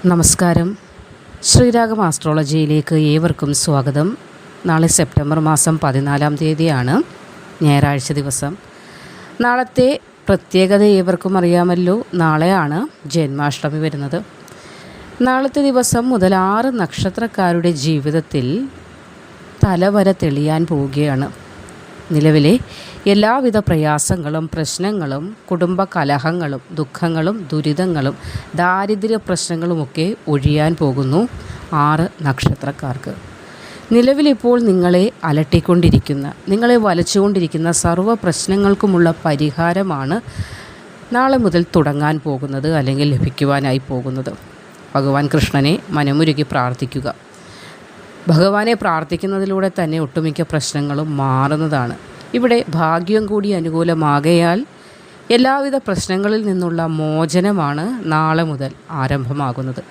നമസ്കാരം. ശ്രീരാഗം ആസ്ട്രോളജിയിലേക്ക് ഏവർക്കും സ്വാഗതം. നാളെ സെപ്റ്റംബർ മാസം 14-ാം തീയതിയാണ്, ഞായറാഴ്ച ദിവസം. നാളത്തെ പ്രത്യേകത ഏവർക്കും അറിയാമല്ലോ. നാളെയാണ് ജന്മാഷ്ടമി വരുന്നത്. നാളത്തെ ദിവസം മുതൽ 6 നക്ഷത്രക്കാരുടെ ജീവിതത്തിൽ തലവര തെളിയാൻ പോവുകയാണ്. നിലവിലെ എല്ലാവിധ പ്രയാസങ്ങളും പ്രശ്നങ്ങളും കുടുംബ കലഹങ്ങളും ദുഃഖങ്ങളും ദുരിതങ്ങളും ദാരിദ്ര്യ പ്രശ്നങ്ങളുമൊക്കെ ഒഴിയാൻ പോകുന്നു 6 നക്ഷത്രക്കാർക്ക്. നിലവിലിപ്പോൾ നിങ്ങളെ അലട്ടിക്കൊണ്ടിരിക്കുന്ന, നിങ്ങളെ വലച്ചുകൊണ്ടിരിക്കുന്ന സർവ്വ പ്രശ്നങ്ങൾക്കുമുള്ള പരിഹാരമാണ് നാളെ മുതൽ തുടങ്ങാൻ പോകുന്നത്, അല്ലെങ്കിൽ ലഭിക്കുവാനായി പോകുന്നത്. ഭഗവാൻ കൃഷ്ണനെ മനമുരുകി പ്രാർത്ഥിക്കുക. ഭഗവാനെ പ്രാർത്ഥിക്കുന്നതിലൂടെ തന്നെ ഒട്ടുമിക്ക പ്രശ്നങ്ങളും മാറുന്നതാണ്. ഇവിടെ ഭാഗ്യം കൂടി അനുകൂലമാകയാൽ എല്ലാവിധ പ്രശ്നങ്ങളിൽ നിന്നുള്ള മോചനമാണ് നാളെ മുതൽ ആരംഭമാകുന്നത്.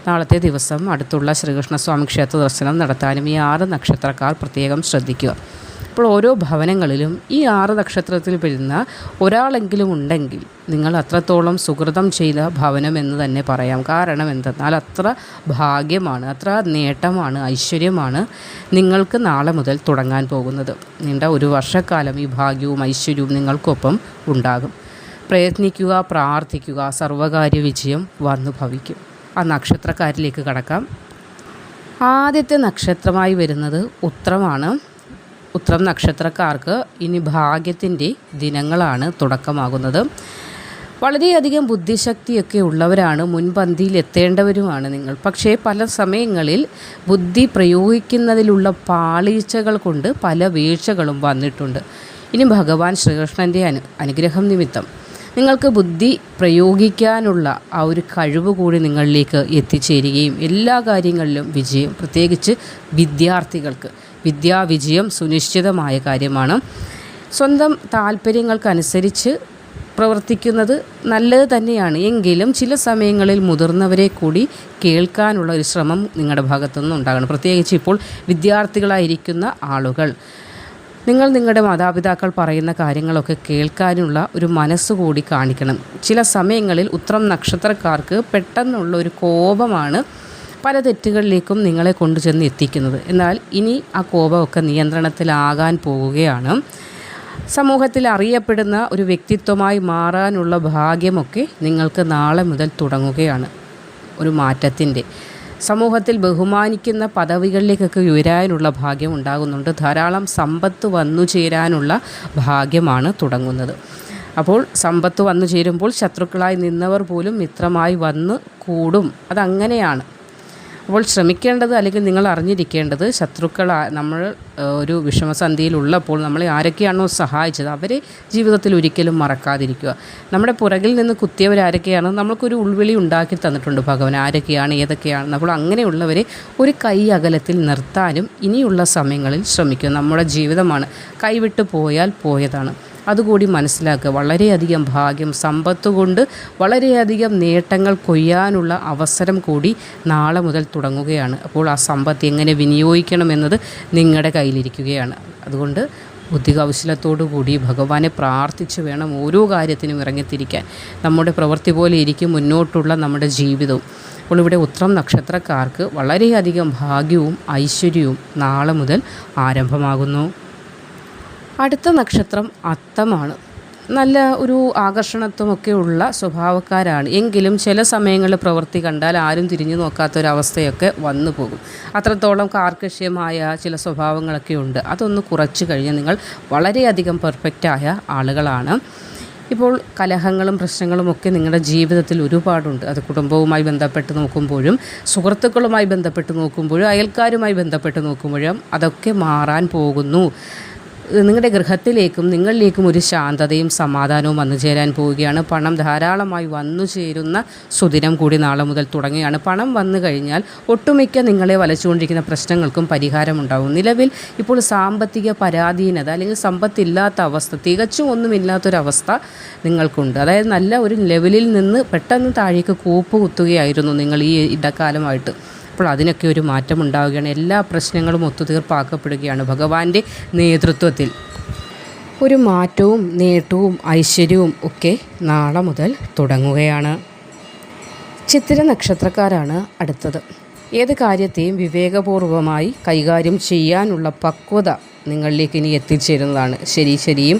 നാളത്തെ ദിവസം അടുത്തുള്ള ശ്രീകൃഷ്ണസ്വാമി ക്ഷേത്ര ദർശനം നടത്താനും ഈ 6 നക്ഷത്രക്കാർ പ്രത്യേകം ശ്രദ്ധിക്കുക. അപ്പോൾ ഓരോ ഭവനങ്ങളിലും ഈ 6 നക്ഷത്രത്തിൽ പെടുന്ന ഒരാളെങ്കിലും ഉണ്ടെങ്കിൽ നിങ്ങൾ അത്രത്തോളം സുകൃതം ചെയ്ത ഭവനം എന്ന് തന്നെ പറയാം. കാരണം എന്തെന്നാൽ അത്ര ഭാഗ്യമാണ്, അത്ര നേട്ടമാണ്, ഐശ്വര്യമാണ് നിങ്ങൾക്ക് നാളെ മുതൽ തുടങ്ങാൻ പോകുന്നത്. നീണ്ട ഒരു വർഷക്കാലം ഈ ഭാഗ്യവും ഐശ്വര്യവും നിങ്ങൾക്കൊപ്പം ഉണ്ടാകും. പ്രയത്നിക്കുക, പ്രാർത്ഥിക്കുക, സർവകാര്യ വിജയം വന്നു ഭവിക്കും. ആ നക്ഷത്രക്കാരിലേക്ക് കടക്കാം. ആദ്യത്തെ നക്ഷത്രമായി വരുന്നത് ഉത്രമാണ്. ഉത്രം നക്ഷത്രക്കാർക്ക് ഇനി ഭാഗ്യത്തിൻ്റെ ദിനങ്ങളാണ് തുടക്കമാകുന്നത്. വളരെയധികം ബുദ്ധിശക്തിയൊക്കെ ഉള്ളവരാണ്, മുൻപന്തിയിൽ എത്തേണ്ടവരുമാണ് നിങ്ങൾ. പക്ഷേ പല സമയങ്ങളിൽ ബുദ്ധി പ്രയോഗിക്കുന്നതിലുള്ള പാളിച്ചകൾ കൊണ്ട് പല വീഴ്ചകളും വന്നിട്ടുണ്ട്. ഇനി ഭഗവാൻ ശ്രീകൃഷ്ണൻ്റെ അനുഗ്രഹം നിമിത്തം നിങ്ങൾക്ക് ബുദ്ധി പ്രയോഗിക്കാനുള്ള ആ ഒരു കഴിവ് കൂടി നിങ്ങളിലേക്ക് എത്തിച്ചേരുകയും എല്ലാ കാര്യങ്ങളിലും വിജയം, പ്രത്യേകിച്ച് വിദ്യാർത്ഥികൾക്ക് വിദ്യാവിജയം സുനിശ്ചിതമായ കാര്യമാണ്. സ്വന്തം താല്പര്യങ്ങൾക്കനുസരിച്ച് പ്രവർത്തിക്കുന്നത് നല്ലത് തന്നെയാണ്. എങ്കിലും ചില സമയങ്ങളിൽ മുതിർന്നവരെ കൂടി കേൾക്കാനുള്ള ഒരു ശ്രമം നിങ്ങളുടെ ഭാഗത്തുനിന്ന് ഉണ്ടാകണം. പ്രത്യേകിച്ച് ഇപ്പോൾ വിദ്യാർത്ഥികളായിരിക്കുന്ന ആളുകൾ, നിങ്ങൾ നിങ്ങളുടെ മാതാപിതാക്കൾ പറയുന്ന കാര്യങ്ങളൊക്കെ കേൾക്കാനുള്ള ഒരു മനസ്സുകൂടി കാണിക്കണം. ചില സമയങ്ങളിൽ ഉത്രം നക്ഷത്രക്കാർക്ക് പെട്ടെന്നുള്ള ഒരു കോപമാണ് പല തെറ്റുകളിലേക്കും നിങ്ങളെ കൊണ്ടുചെന്ന് എത്തിക്കുന്നത്. എന്നാൽ ഇനി ആ കോപമൊക്കെ നിയന്ത്രണത്തിലാകാൻ പോവുകയാണ്. സമൂഹത്തിൽ അറിയപ്പെടുന്ന ഒരു വ്യക്തിത്വമായി മാറാനുള്ള ഭാഗ്യമൊക്കെ നിങ്ങൾക്ക് നാളെ മുതൽ തുടങ്ങുകയാണ്. ഒരു മാറ്റത്തിൻ്റെ, സമൂഹത്തിൽ ബഹുമാനിക്കുന്ന പദവികളിലേക്കൊക്കെ ഉയരാനുള്ള ഭാഗ്യം ഉണ്ടാകുന്നുണ്ട്. ധാരാളം സമ്പത്ത് വന്നു ചേരാനുള്ള ഭാഗ്യമാണ് തുടങ്ങുന്നത്. അപ്പോൾ സമ്പത്ത് വന്നു ചേരുമ്പോൾ ശത്രുക്കളായി നിന്നവർ പോലും മിത്രമായി വന്ന് കൂടും. അതങ്ങനെയാണ്. അപ്പോൾ ശ്രമിക്കേണ്ടത്, അല്ലെങ്കിൽ നിങ്ങൾ അറിഞ്ഞിരിക്കേണ്ടത്, നമ്മൾ ഒരു വിഷമസന്ധിയിലുള്ളപ്പോൾ നമ്മളെ ആരൊക്കെയാണോ സഹായിച്ചത് അവരെ ജീവിതത്തിൽ ഒരിക്കലും മറക്കാതിരിക്കുക. നമ്മുടെ പുറകിൽ നിന്ന് കുത്തിയവരാരൊക്കെയാണ് നമ്മൾക്കൊരു ഉൾവിളി ഉണ്ടാക്കി തന്നിട്ടുണ്ട് ഭഗവാൻ, ആരൊക്കെയാണ് ഏതൊക്കെയാണ്. അപ്പോൾ അങ്ങനെയുള്ളവരെ ഒരു കൈ അകലത്തിൽ നിർത്താനും ഇനിയുള്ള സമയങ്ങളിൽ ശ്രമിക്കുക. നമ്മുടെ ജീവിതമാണ്, കൈവിട്ട് പോയാൽ പോയതാണ്. അതുകൂടി മനസ്സിലാക്കുക. വളരെയധികം ഭാഗ്യം, സമ്പത്ത് കൊണ്ട് വളരെയധികം നേട്ടങ്ങൾ കൊയ്യാനുള്ള അവസരം കൂടി നാളെ മുതൽ തുടങ്ങുകയാണ്. അപ്പോൾ ആ സമ്പത്ത് എങ്ങനെ വിനിയോഗിക്കണമെന്നത് നിങ്ങളുടെ കയ്യിലിരിക്കുകയാണ്. അതുകൊണ്ട് ബുദ്ധികൗശലത്തോടു കൂടി ഭഗവാനെ പ്രാർത്ഥിച്ച് വേണം ഓരോ കാര്യത്തിനും ഇറങ്ങിത്തിരിക്കാൻ. നമ്മുടെ പ്രവൃത്തി പോലെ ഇരിക്കും മുന്നോട്ടുള്ള നമ്മുടെ ജീവിതവും. അപ്പോൾ ഇവിടെ ഉത്രം നക്ഷത്രക്കാർക്ക് വളരെയധികം ഭാഗ്യവും ഐശ്വര്യവും നാളെ മുതൽ ആരംഭമാകുന്നു. അടുത്ത നക്ഷത്രം അത്തമാണ്. നല്ല ഒരു ആകർഷണത്വമൊക്കെ ഉള്ള സ്വഭാവക്കാരാണ്. എങ്കിലും ചില സമയങ്ങളിൽ പ്രവൃത്തി കണ്ടാൽ ആരും തിരിഞ്ഞു നോക്കാത്തൊരവസ്ഥയൊക്കെ വന്നു പോകും. അത്രത്തോളം കാർക്കശ്യമായ ചില സ്വഭാവങ്ങളൊക്കെ ഉണ്ട്. അതൊന്ന് കുറച്ച് കഴിഞ്ഞ് നിങ്ങൾ വളരെയധികം പെർഫെക്റ്റായ ആളുകളാണ്. ഇപ്പോൾ കലഹങ്ങളും പ്രശ്നങ്ങളുമൊക്കെ നിങ്ങളുടെ ജീവിതത്തിൽ ഒരുപാടുണ്ട്. അത് കുടുംബവുമായി ബന്ധപ്പെട്ട് നോക്കുമ്പോഴും സുഹൃത്തുക്കളുമായി ബന്ധപ്പെട്ട് നോക്കുമ്പോഴും അയൽക്കാരുമായി ബന്ധപ്പെട്ട് നോക്കുമ്പോഴും അതൊക്കെ മാറാൻ പോകുന്നു. നിങ്ങളുടെ ഗൃഹത്തിലേക്കും നിങ്ങളിലേക്കും ഒരു ശാന്തതയും സമാധാനവും വന്നു ചേരാൻ പോവുകയാണ്. പണം ധാരാളമായി വന്നു ചേരുന്ന സുദിനം കൂടി നാളെ മുതൽ തുടങ്ങുകയാണ്. പണം വന്നു കഴിഞ്ഞാൽ ഒട്ടുമിക്ക നിങ്ങളെ വലച്ചുകൊണ്ടിരിക്കുന്ന പ്രശ്നങ്ങൾക്കും പരിഹാരമുണ്ടാകും. നിലവിൽ ഇപ്പോൾ സാമ്പത്തിക പരാധീനത, അല്ലെങ്കിൽ സമ്പത്തില്ലാത്ത അവസ്ഥ, തികച്ചും ഒന്നുമില്ലാത്തൊരവസ്ഥ നിങ്ങൾക്കുണ്ട്. അതായത് നല്ല ഒരു ലെവലിൽ നിന്ന് പെട്ടെന്ന് താഴേക്ക് കൂപ്പ് കുത്തുകയായിരുന്നു നിങ്ങൾ ഈ ഇടക്കാലമായിട്ട്. അപ്പോൾ അതിനൊക്കെ ഒരു മാറ്റം ഉണ്ടാവുകയാണ്. എല്ലാ പ്രശ്നങ്ങളും ഒത്തുതീർപ്പാക്കപ്പെടുകയാണ് ഭഗവാന്റെ നേതൃത്വത്തിൽ. ഒരു മാറ്റവും നേട്ടവും ഐശ്വര്യവും ഒക്കെ നാളെ മുതൽ തുടങ്ങുകയാണ്. ചിത്തിര നക്ഷത്രക്കാരാണ് അടുത്തത്. ഏത് കാര്യത്തെയും വിവേകപൂർവമായി കൈകാര്യം ചെയ്യാനുള്ള പക്വത നിങ്ങളിലേക്ക് ഇനി എത്തിച്ചേരുന്നതാണ്. ശരിയും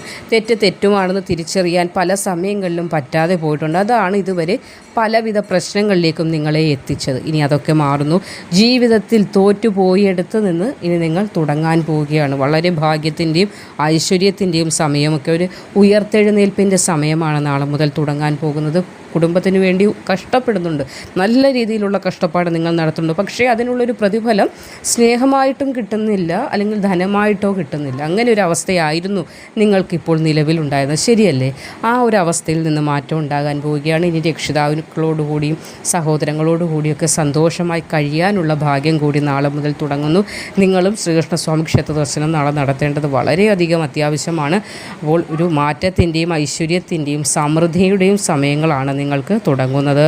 തെറ്റുമാണെന്ന് തിരിച്ചറിയാൻ പല സമയങ്ങളിലും പറ്റാതെ പോയിട്ടുണ്ട്. അതാണ് ഇതുവരെ പലവിധ പ്രശ്നങ്ങളിലേക്കും നിങ്ങളെ എത്തിച്ചത്. ഇനി അതൊക്കെ മാറുന്നു. ജീവിതത്തിൽ തോറ്റുപോയെടുത്ത് നിന്ന് ഇനി നിങ്ങൾ തുടങ്ങാൻ പോവുകയാണ്. വളരെ ഭാഗ്യത്തിൻ്റെയും ഐശ്വര്യത്തിൻ്റെയും സമയമൊക്കെ ഒരു ഉയർത്തെഴുന്നേൽപ്പിൻ്റെ സമയമാണ് നാളെ മുതൽ തുടങ്ങാൻ പോകുന്നത്. കുടുംബത്തിന് വേണ്ടി കഷ്ടപ്പെടുന്നുണ്ട്, നല്ല രീതിയിലുള്ള കഷ്ടപ്പാട് നിങ്ങൾ നടത്തുന്നുണ്ട്. പക്ഷേ അതിനുള്ളൊരു പ്രതിഫലം സ്നേഹമായിട്ടും കിട്ടുന്നില്ല, അല്ലെങ്കിൽ ധനമായിട്ടോ കിട്ടുന്നില്ല. അങ്ങനെ ഒരു അവസ്ഥയായിരുന്നു നിങ്ങൾക്കിപ്പോൾ നിലവിലുണ്ടായത്, ശരിയല്ലേ? ആ ഒരു അവസ്ഥയിൽ നിന്ന് മാറ്റം ഉണ്ടാകാൻ പോവുകയാണ്. ഇനി രക്ഷിതാക്കളോടുകൂടിയും സഹോദരങ്ങളോടുകൂടിയൊക്കെ സന്തോഷമായി കഴിയാനുള്ള ഭാഗ്യം കൂടി നാളെ മുതൽ തുടങ്ങുന്നു. നിങ്ങളും ശ്രീകൃഷ്ണസ്വാമി ക്ഷേത്ര ദർശനം നാളെ നടത്തേണ്ടത് വളരെയധികം അത്യാവശ്യമാണ്. അപ്പോൾ ഒരു മാറ്റത്തിൻ്റെയും ഐശ്വര്യത്തിൻ്റെയും സമൃദ്ധിയുടെയും സമയങ്ങളാണ് നിങ്ങൾക്ക് തുടങ്ങുന്നത്.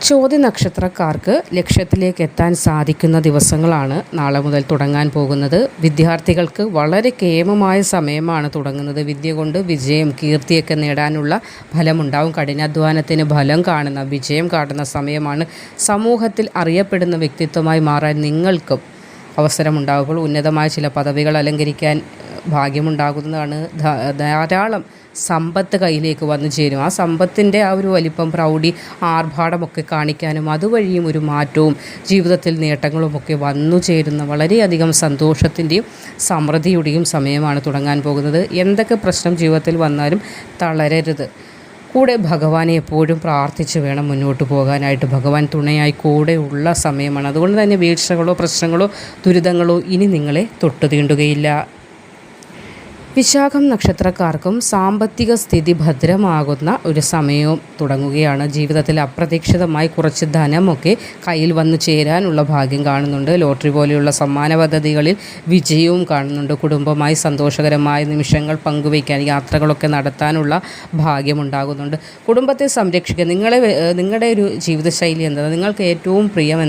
ചോതി നക്ഷത്രക്കാർക്ക് ലക്ഷ്യത്തിലേക്ക് എത്താൻ സാധിക്കുന്ന ദിവസങ്ങളാണ് നാളെ മുതൽ തുടങ്ങാൻ പോകുന്നത്. വിദ്യാർത്ഥികൾക്ക് വളരെ കേമമായ സമയമാണ് തുടങ്ങുന്നത്. വിദ്യ കൊണ്ട് വിജയം, കീർത്തിയൊക്കെ നേടാനുള്ള ഫലമുണ്ടാവും. കഠിനാധ്വാനത്തിന് ഫലം കാണുന്ന, വിജയം കാണുന്ന സമയമാണ്. സമൂഹത്തിൽ അറിയപ്പെടുന്ന വ്യക്തിത്വമായി മാറാൻ നിങ്ങൾക്കും അവസരമുണ്ടാകുമ്പോൾ ഉന്നതമായ ചില പദവികൾ അലങ്കരിക്കാൻ ഭാഗ്യമുണ്ടാകുന്നതാണ്. ധാരാളം സമ്പത്ത് കയ്യിലേക്ക് വന്നു ചേരും. ആ സമ്പത്തിൻ്റെ ആ ഒരു വലിപ്പം, പ്രൗഢി, ആർഭാടമൊക്കെ കാണിക്കാനും അതുവഴിയും ഒരു മാറ്റവും ജീവിതത്തിൽ നേട്ടങ്ങളുമൊക്കെ വന്നു ചേരുന്ന വളരെയധികം സന്തോഷത്തിൻ്റെയും സമൃദ്ധിയുടെയും സമയമാണ് തുടങ്ങാൻ പോകുന്നത്. എന്തൊക്കെ പ്രശ്നം ജീവിതത്തിൽ വന്നാലും തളരരുത്. കൂടെ ഭഗവാനെ എപ്പോഴും പ്രാർത്ഥിച്ച് വേണം മുന്നോട്ട് പോകാനായിട്ട്. ഭഗവാൻ തുണയായി കൂടെ ഉള്ള സമയമാണ്. അതുകൊണ്ട് തന്നെ വീഴ്ചകളോ പ്രശ്നങ്ങളോ ദുരിതങ്ങളോ ഇനി നിങ്ങളെ തൊട്ടു തീണ്ടുകയില്ല. വിശാഖം നക്ഷത്രക്കാർക്കും സാമ്പത്തിക സ്ഥിതി ഭദ്രമാകുന്ന ഒരു സമയവും തുടങ്ങുകയാണ്. ജീവിതത്തിൽ അപ്രതീക്ഷിതമായി കുറച്ച് ധനമൊക്കെ കയ്യിൽ വന്നു ചേരാനുള്ള ഭാഗ്യം കാണുന്നുണ്ട്. ലോട്ടറി പോലെയുള്ള സമ്മാന പദ്ധതികളിൽ വിജയവും കാണുന്നുണ്ട്. കുടുംബമായി സന്തോഷകരമായ നിമിഷങ്ങൾ പങ്കുവയ്ക്കാൻ, യാത്രകളൊക്കെ നടത്താനുള്ള ഭാഗ്യമുണ്ടാകുന്നുണ്ട്. കുടുംബത്തെ സംരക്ഷിക്കുക. നിങ്ങളുടെ ഒരു ജീവിതശൈലി എന്താണ്? നിങ്ങൾക്ക് ഏറ്റവും പ്രിയം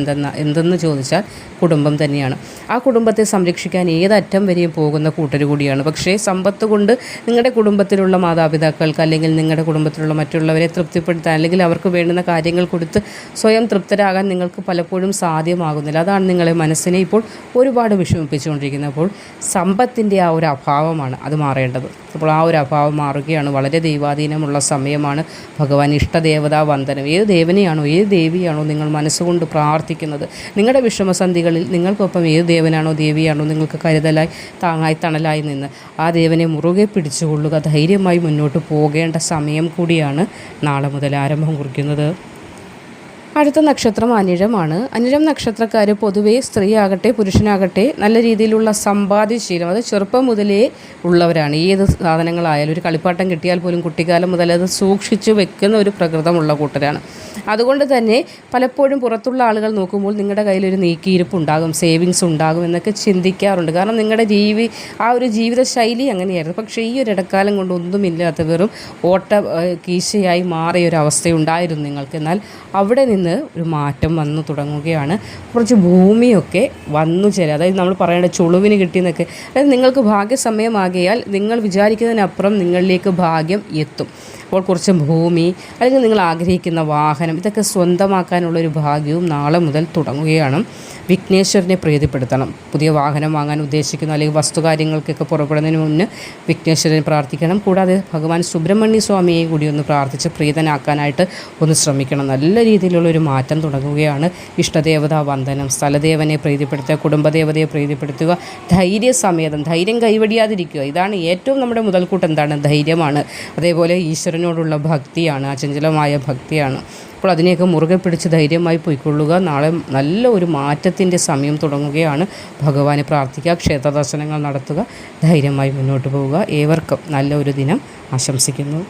എന്തെന്ന് ചോദിച്ചാൽ കുടുംബം തന്നെയാണ്. ആ കുടുംബത്തെ സംരക്ഷിക്കാൻ ഏതറ്റം വരെയും പോകുന്ന കൂട്ടർ കൂടിയാണ്. പക്ഷേ സമ്പത്ത് കൊണ്ട് നിങ്ങളുടെ കുടുംബത്തിലുള്ള മാതാപിതാക്കൾക്ക്, അല്ലെങ്കിൽ നിങ്ങളുടെ കുടുംബത്തിലുള്ള മറ്റുള്ളവരെ തൃപ്തിപ്പെടുത്താൻ, അല്ലെങ്കിൽ അവർക്ക് വേണ്ടുന്ന കാര്യങ്ങൾ കൊടുത്ത് സ്വയം തൃപ്തരാകാൻ നിങ്ങൾക്ക് പലപ്പോഴും സാധ്യമാകുന്നില്ല. അതാണ് നിങ്ങളെ മനസ്സിനെ ഇപ്പോൾ ഒരുപാട് വിഷമിപ്പിച്ചുകൊണ്ടിരിക്കുന്നത്. അപ്പോൾ സമ്പത്തിൻ്റെ ആ ഒരു അഭാവമാണ് അത് മാറേണ്ടത്. അപ്പോൾ ആ ഒരു അഭാവം മാറുകയാണ്. വളരെ ദൈവാധീനമുള്ള സമയമാണ്. ഭഗവാൻ ഇഷ്ടദേവതാ വന്ദനം. ഏത് ദേവനെയാണോ ഏത് ദേവിയാണോ നിങ്ങൾ മനസ്സുകൊണ്ട് പ്രാർത്ഥിക്കുന്നത്, നിങ്ങളുടെ വിഷമസന്ധികളിൽ നിങ്ങൾക്കൊപ്പം ഏത് ദേവനാണോ ദേവിയാണോ നിങ്ങൾക്ക് കരുതലായി, താങ്ങായി, തണലായി നിന്ന് ആ ദേവനെ മുറുകെ പിടിച്ചുകൊള്ളുക. ധൈര്യമായി മുന്നോട്ട് പോകേണ്ട സമയം കൂടിയാണ് നാളെ മുതൽ ആരംഭം കുറിക്കുന്നത്. അടുത്ത നക്ഷത്രം അനിഴമാണ്. അനിഴം നക്ഷത്രക്കാർ പൊതുവേ സ്ത്രീ ആകട്ടെ പുരുഷനാകട്ടെ നല്ല രീതിയിലുള്ള സമ്പാദ്യശീലം അത് ചെറുപ്പം മുതലേ ഉള്ളവരാണ്. ഏത് സാധനങ്ങളായാലും ഒരു കളിപ്പാട്ടം കിട്ടിയാൽ പോലും കുട്ടിക്കാലം മുതൽ അത് സൂക്ഷിച്ചു വെക്കുന്ന ഒരു പ്രകൃതമുള്ള കൂട്ടരാണ്. അതുകൊണ്ട് തന്നെ പലപ്പോഴും പുറത്തുള്ള ആളുകൾ നോക്കുമ്പോൾ നിങ്ങളുടെ കയ്യിലൊരു നീക്കിയിരിപ്പ് ഉണ്ടാകും, സേവിങ്സ് ഉണ്ടാകും എന്നൊക്കെ ചിന്തിക്കാറുണ്ട്. കാരണം നിങ്ങളുടെ ആ ഒരു ജീവിത ശൈലി അങ്ങനെയായിരുന്നു. പക്ഷേ ഈ ഒരു ഇടക്കാലം കൊണ്ട് ഒന്നുമില്ലാത്ത വെറും കീശയായി മാറിയ ഒരു അവസ്ഥയുണ്ടായിരുന്നു നിങ്ങൾക്ക്. എന്നാൽ അവിടെ നിന്ന് ഒരു മാറ്റം വന്നു തുടങ്ങുകയാണ്. കുറച്ച് ഭൂമിയൊക്കെ വന്നു ചേരുക. അതായത് നമ്മൾ പറയേണ്ട ചുളുവിന് കിട്ടിയെന്നൊക്കെ, അതായത് നിങ്ങൾക്ക് ഭാഗ്യസമയമാകിയാൽ നിങ്ങൾ വിചാരിക്കുന്നതിനപ്പുറം നിങ്ങളിലേക്ക് ഭാഗ്യം എത്തും. അപ്പോൾ കുറച്ച് ഭൂമി, അല്ലെങ്കിൽ നിങ്ങൾ ആഗ്രഹിക്കുന്ന വാഹനം, ഇതൊക്കെ സ്വന്തമാക്കാനുള്ളൊരു ഭാഗ്യവും നാളെ മുതൽ തുടങ്ങുകയാണ്. വിഘ്നേശ്വരനെ പ്രീതിപ്പെടുത്തണം. പുതിയ വാഹനം വാങ്ങാൻ ഉദ്ദേശിക്കുന്ന, അല്ലെങ്കിൽ വസ്തുകാര്യങ്ങൾക്കൊക്കെ പുറപ്പെടുന്നതിന് മുന്നേ വിഘ്നേശ്വരനെ പ്രാർത്ഥിക്കണം. കൂടാതെ ഭഗവാൻ സുബ്രഹ്മണ്യ സ്വാമിയെ കൂടി ഒന്ന് പ്രാർത്ഥിച്ച് പ്രീതനാക്കാനായിട്ട് ഒന്ന് ശ്രമിക്കണം. നല്ല രീതിയിലുള്ളൊരു മാറ്റം തുടങ്ങുകയാണ്. ഇഷ്ടദേവതാ വന്ദനം, സ്ഥലദേവനെ പ്രീതിപ്പെടുത്തുക, കുടുംബദേവതയെ പ്രീതിപ്പെടുത്തുക, ധൈര്യസമേതം, ധൈര്യം കൈവടിയാതിരിക്കുക. ഇതാണ് ഏറ്റവും നമ്മുടെ മുതൽക്കൂട്ട്. എന്താണ്? ധൈര്യമാണ്. അതേപോലെ ഈശ്വരനോടുള്ള ഭക്തിയാണ്, അചഞ്ചലമായ ഭക്തിയാണ്. അപ്പോൾ അതിനെയൊക്കെ മുറുകെ പിടിച്ച് ധൈര്യമായി പോയിക്കൊള്ളുക. നാളെ നല്ല ഒരു മാറ്റത്തിൻ്റെ സമയം തുടങ്ങുകയാണ്. ഭഗവാനെ പ്രാർത്ഥിക്കുക, ക്ഷേത്ര ദർശനങ്ങൾ നടത്തുക, ധൈര്യമായി മുന്നോട്ട് പോവുക. ഏവർക്കും നല്ല ഒരു ദിനം ആശംസിക്കുന്നു.